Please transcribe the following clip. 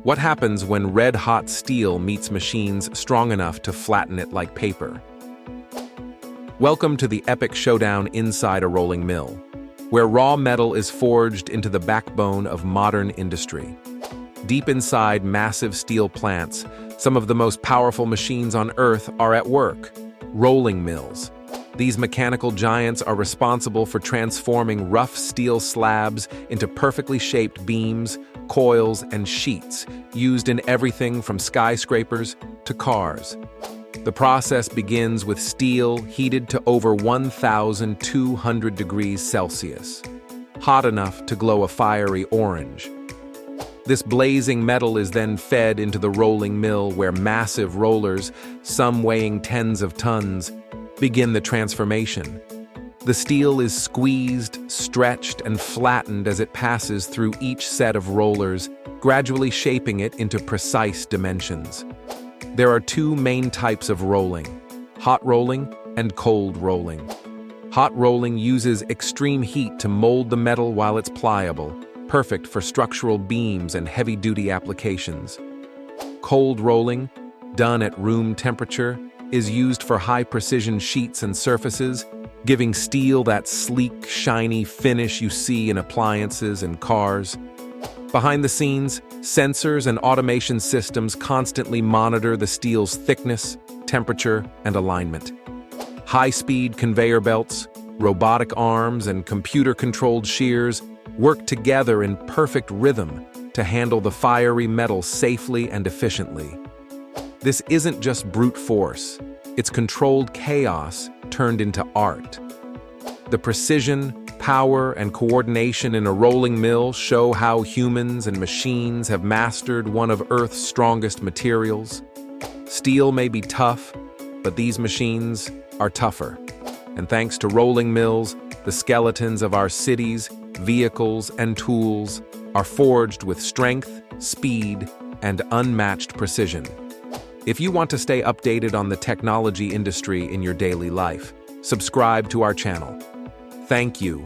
What happens when red-hot steel meets machines strong enough to flatten it like paper? Welcome to the epic showdown inside a rolling mill, where raw metal is forged into the backbone of modern industry. Deep inside massive steel plants, some of the most powerful machines on Earth are at work: rolling mills. These mechanical giants are responsible for transforming rough steel slabs into perfectly shaped beams, coils, and sheets, used in everything from skyscrapers to cars. The process begins with steel heated to over 1,200 degrees Celsius, hot enough to glow a fiery orange. This blazing metal is then fed into the rolling mill, where massive rollers, some weighing tens of tons, begin the transformation. The steel is squeezed, stretched, and flattened as it passes through each set of rollers, gradually shaping it into precise dimensions. There are two main types of rolling: hot rolling and cold rolling. Hot rolling uses extreme heat to mold the metal while it's pliable, perfect for structural beams and heavy-duty applications. Cold rolling, done at room temperature, is used for high-precision sheets and surfaces, giving steel that sleek, shiny finish you see in appliances and cars. Behind the scenes, sensors and automation systems constantly monitor the steel's thickness, temperature, and alignment. High-speed conveyor belts, robotic arms, and computer-controlled shears work together in perfect rhythm to handle the fiery metal safely and efficiently. This isn't just brute force, it's controlled chaos turned into art. The precision, power, and coordination in a rolling mill show how humans and machines have mastered one of Earth's strongest materials. Steel may be tough, but these machines are tougher. And thanks to rolling mills, the skeletons of our cities, vehicles, and tools are forged with strength, speed, and unmatched precision. If you want to stay updated on the technology industry in your daily life, subscribe to our channel. Thank you.